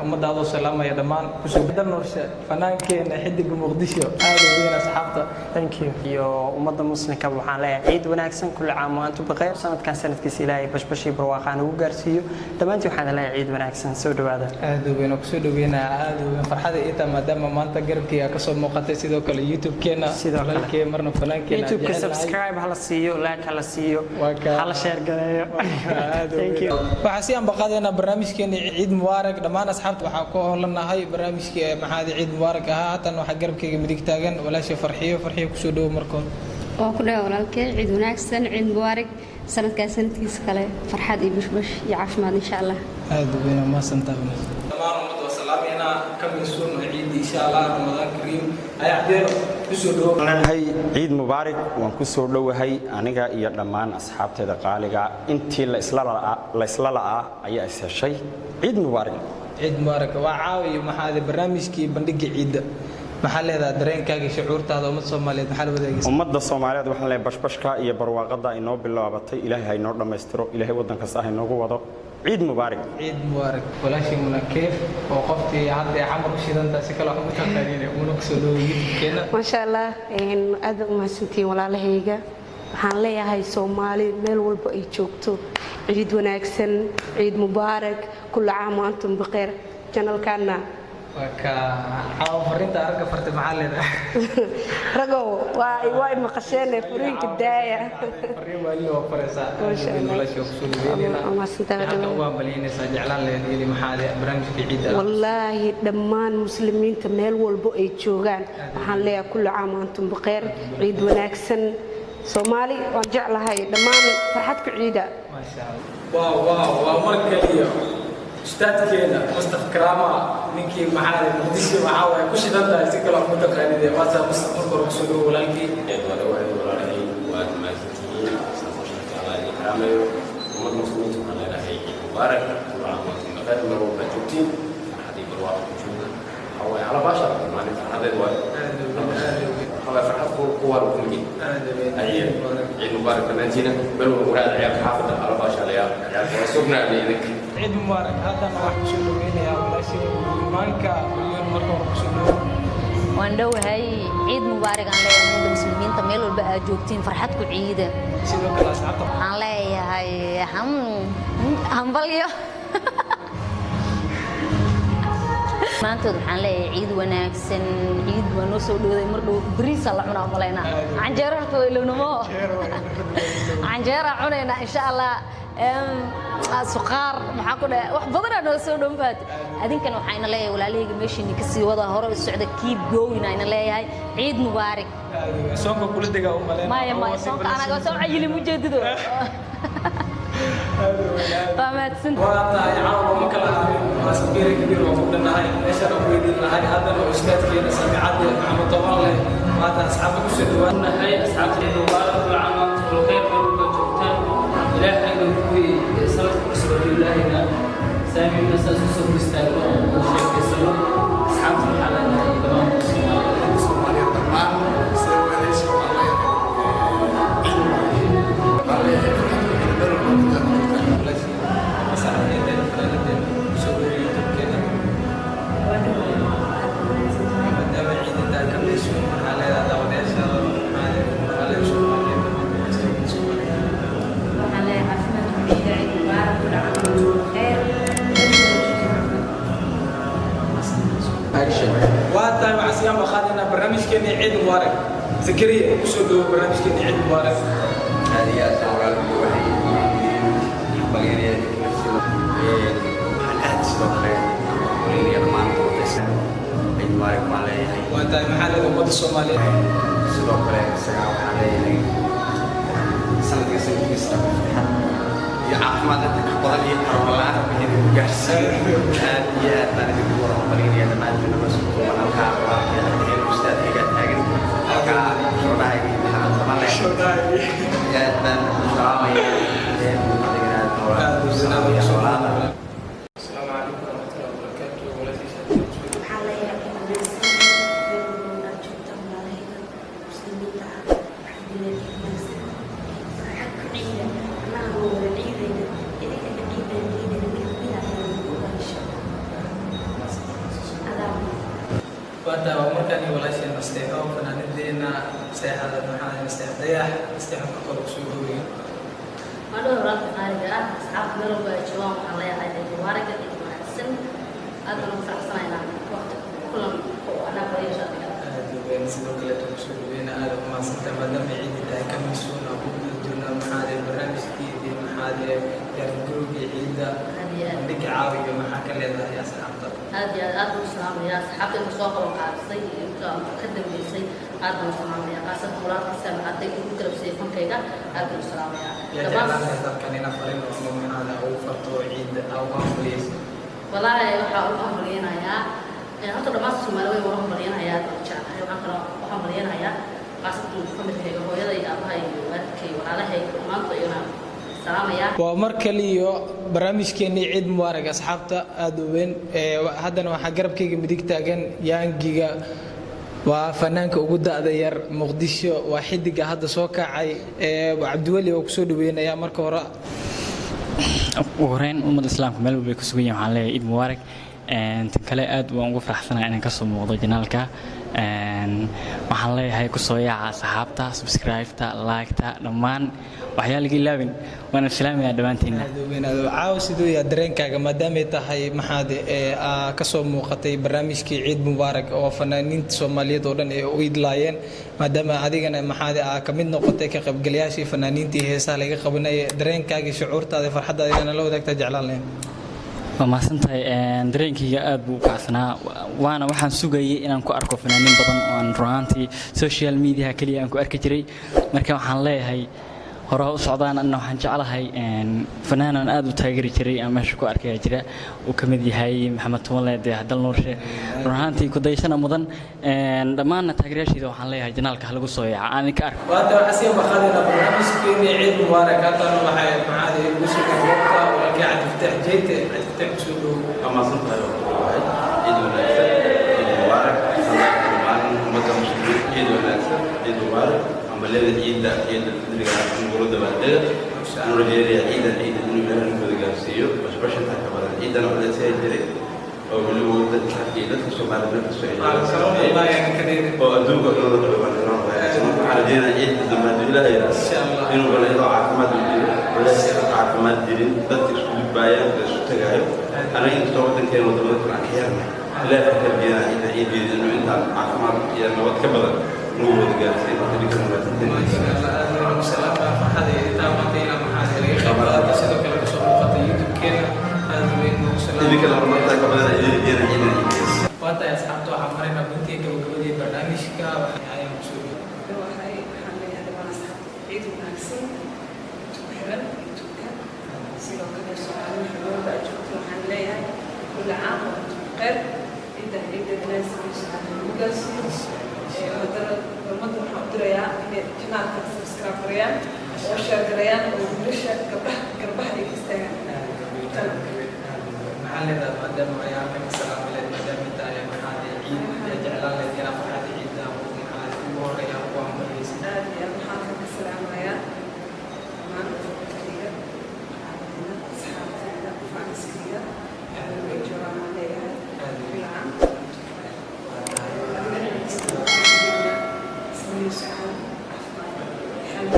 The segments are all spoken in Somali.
ummadaada salaamaya dhammaan kusoo darnoosha fanaankeena xidiga muqdisho aad u weyn asxaabta thank you iyo ummadda muslimka waxaan leeyahay ciid wanaagsan kullu caam wa antum bikhair sanadkan sanadkiisa ilaahay bashbashii barwaaqaan ugu gaarsiiyo dhammaantii waxaan leeyahay ciid wanaagsan soo dhawaada aad u weyn kusoo dhaweynaa aad u weyn farxada ita maadaama maanta garabkiga ka soo muuqatay sidoo kale YouTube-keena sidoo kale marna fanaankeena YouTube-ka subscribe hala siiyo like hala siiyo hala share gareeyo thank you waxa si aan baqadeena barnaamijkeena ciid mubaarak dhammaan asxaabta waxa ku howlanahay barnaamijkii maxaad ciid mubaarak ahaa tan waxa garabkayga midig taagan walaashay farxiyo ku soo dhaw markood oo ku dhaw walaalkay ciid wanaagsan ciid mubaarak sanadka sanadkiisa kale farxad iyo bashbash iyo caafimaad insha Allah aad u weyn ma santaabna dhammaan ummadda salaamina kamisuun ciid insha Allah Ramadan Kareem ay cabdeen ku soo dhaw lanahay ciid mubaarak waan ku soo dhawahay aniga iyo dhammaan asxaabteeda qaaliga intii la isla laa ayaa isashay ciid mubaarak ciid mubaarak waa caawiyo maxaad barnaamijkii bandhiga ciid maxaa leedahay dareenkaaga shucuurtaada ummadda Soomaaliyeed maxaa la wadaagaysaa ummadda Soomaaliyeed waxaan leeyahay bashbashka iyo barwaaqada inoo bilaabatay ilaahay ha inoo dhameystiro ilaahay wadanka saah inoogu wado ciid mubaarak walaashii munakeef oo qoftii hadda xamar u shidanta si kala ugu taqaaniinay una soo dhaweeyay ma sha Allah aad u mahadsantiin walaalahayga waxaan leeyahay Soomaali meel walba ay joogto ciid wanaagsan ciid mubaarak kullu caam wa antum bikhair channelkana waka caaw farinta arka farta maxalida rago waa maqasheen furiinka daaya farin wali oo farasa walaashay ku soo dhaweeyay ma santaada waa balinaysa jeclaan leeyahay maxaad barnaamijka ciid wallahi dhammaan muslimiinta meel walba ay joogaan waxaan leeyahay kullu caam wa antum bikhair ciid wanaagsan Soomaali waan jeclahay dhammaan farxad ku ciida ma sha Allah waa markaliyo استاذكينا مصطفى كرامه منكي معالي مقدسي وعاوي كل دنتا سكلا متقاليد واسا مصطفى رسول ولانكي ولا واحد ولا هي واد ما تجي على كرامه ومسلمين سبحان الله هي مبارك ورحمه الله خير لو بتوتين حدي برواق وجوده هو على بشر ما هذا هو هو فرحه قوه وكلي عيد مبارك بنتينا بل وراد عيال حافظه على بشر يا سبنا بيدك عيد مبارك هذا ما راح نشوفه وين يا ولا شيء مانكا مليون مره نشوفه واندو هاي عيد مبارك aan leeyahay muslimiin tameel walba aad joogtiin farxad ku ciida sidoo kale asxaabta aan leeyahay hambalyo maanta waxaan leeyahay ciid wanaagsan ciid waa noo soo dhawday mar dhow bariis la cunaa maleena canjeero horta way lownimo canjeero cunayna insha Allah suqaar maxaa ku dhahay wax badan aan soo dhowaad adinkan waxayna leeyahay walaalahayga meeshii ka sii wada hore u socda keep going ayna leeyahay ciid mubaarak soonka kula diga u maleena ma soonka anaga soo cayili mujeedido فماتسن وانا يعاون مكلا مسؤول كبير وفقنا هاي ايش انا اريد هاي هذا الاستاذ كينا سمعت محمد طوال هذا اصحابك وسدوان هاي اصحاب المبارك والعام والخير والجوتان الى ان في صلاه رسول الله سامي الاستاذ يوسف مستعد والشيخ يسلم اصحاب الحلال تمام الصوماليه تمام سوى ليش وهذا مع سيام أخذنا برنامج كني عيد مبارك زكريا وصلوا برنامج كني عيد مبارك هذه أسرار الوحي بغير الأهل الصغير ولين يضمن قوتنا عيد مبارك عليه وهذا محل الأمة الصومالية صغير سجاو عليه سنة سنة يا أحمد قرني أرولا بين جالسين يا تاني بقول قرني أنا ما أدري بس أنا كارا يا الأستاذ هيك هاجن كار شرطاي هذا شرطاي يا تاني شرطاي يا السلام عليكم ورحمة الله وبركاته ولا وأنت ومركني ولا شيء مستحيل فنادينا سيحة محل مستحيل مستحيل كل شيء ما له رد قارئة أصحاب ملو بجوام الله يعيد مبارك السن هذا نفرح سنة وقت كلهم أنا بريء شاطر بين سلوك لا تمشوا بين آدم ما صرت ما دام يعيد ده كم يسون أبو بدون محاذر برنامج كذي محاذر يرجعوا يعيد عندك عاوي محاكل هذا يا صاحب هذه هذا السلام يا صاحب المساق وقاصي مقدم لي هذا السلام يا قاصد مراد السلام عندك كل شيء فم كذا هذا السلام يا جماعة هذا كان ينفرين من هذا أو فرطو عيد أو أمبليس والله يحاول أمبلينا يا هذا لما سمعوا يورو أمبلينا يا ترجع يوم أخر أمبلينا يا قاصد كم هيك هو يلا يأبها يوكي وعلى هيك ما طيونا waa mar kaliya barnaamijkeennii ciid mubaarak asxaabta aad u weyn haddana waxaa garabkayga midig taagan yaangiga waa fanaanka ugu da'da yar muqdisho waa xidiga hadda soo kacay cabdiweli oo kusoo dhaweynayaa marka hore ugu horeyn ummadda islaamka meel walba ay ku sugan yihiin waxaan leeyahay ciid mubaarak tan kale aad waan ugu faraxsanahay inaan kasoo muuqdo janaalka waxaan leeyahay kusoo yaaca asxaabta subscribe-ta like-ta dhammaan waxyaala laga ilaabin waana islaamiyaa dhammaantiinna caawa siduu yahay dareenkaaga maadaamay tahay maxaad kasoo muuqatay barnaamijkii ciid mubaarak oo fanaaniinta soomaaliyeed oo dhan ay u idlaayeen maadaama adigana maxaad ka mid noqotay ka qaybgalayaashii fanaaniintii heesaha laga qabanayay dareenkaaga shucuurtaada farxaddaada inaan la wadaagtaa jeclaan lahayn waa mahadsantahay dareenkayga aad buu u kacsanaa waana waxaan sugayay inaan ku arko fanaaniin badan oo aan runaantii social media kaliya aan ku arki jiray marka waxaan leeyahay hore u socdaan anna waxaan jeclahay fanaanan aad u taageeri jiray aan meesha ku arkaya jira uu ka mid yahay maxamed tumalle dee hadal nuurshe runaantii ku dayashana mudan dhammaanna taageerayaashiida waxaan leeyahay janaalka ha lagu soo yaaca aan idinka arko waata xasiin bakhaadina barnaamijkeennii ciid mubaarak haddana waxay maxaad igu sugan waqta walaalkii cabdifataax jeyte cabdifataax kusoo dhowow amasantahay waa ciid wanaagsan ciid mubaarak maalin ummadda muslimiin ciid wanaagsan ciid mubaarak ambalada ciidda ciidda fidriga nuurada baadada aan rajeynaya ciidan inuu ilaahay nagu gaarsiiyo bashbashanka ka badan ciidan oo la sii jiray oo weliba dadka Soomaaliyeed ka soo ilaaliyay oo adduunka loo dhawaan waxaan rajeynaya ciidda damaad ilaahay inuu walaalo caafimaad jirin dadka isku gudbaayaan isku tagaayo anaga inta wadankeena wadamada kale aan ka yarnay ilaahay ka biyana ciideeda inuu inta caafimaad iyo nabad ka badan nagu wada gaarsiiyo dadka وأنت يا أصحاب توها مرينا بنتي كوجودي برنامجك وحياة مسؤول. وهاي حنا يعني ما نصح عيد وناكسين تكرر تكرر سيلو كذا سؤال حلول بأجوك وحنا كل عام وأنتم بخير إذا الناس يسأل المجلسين هذا المدة محاضرة إن كنا سبسكرايبريان وشاركريان ومشى كربح لي كستان. محل هذا مادام وياك السلام عليكم مادام انت يا محل عيد يجعل الله يدينا فرحة عيد ومحل كبار يا قوام بليس يا محل السلام عليكم مان كثير عندنا أصحابنا فانس كثير الجيران عليها كل عام اسمي سعاد حلو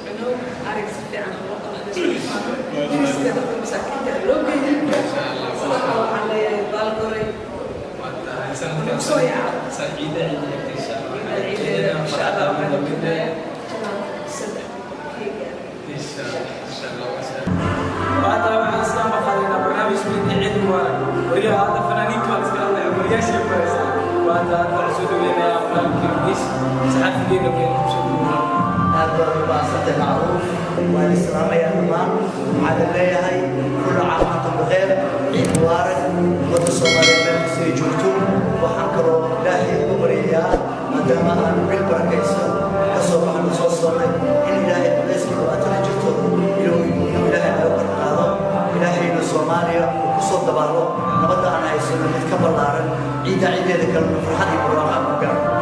حلو أريد سفي عن الوقت سعيدة إن شاء الله إن شاء الله وهذا مع السلامة خلينا برنامج من عيد مبارك وريا هذا فنانين كمان سكرنا وريا شيء كويس وهذا تعزود لنا كيرجيس صحفي لنا بين هذا بسيط معروف والسلام يا جماعة على الليهي كل عام وأنتم بخير عيد مبارك وتصومالي في جوتو وحنكروا إلهي أمريا مدام أن بالبركيسة كصوبح نصوصنا إن إلهي بلسك وأتنا جوتو إلهي أكبر هذا إلهي الصوماليا وصوت دبارو نبدأ أنا يسمى نتكبر لارن عيد ذكر فرحتي بالواقع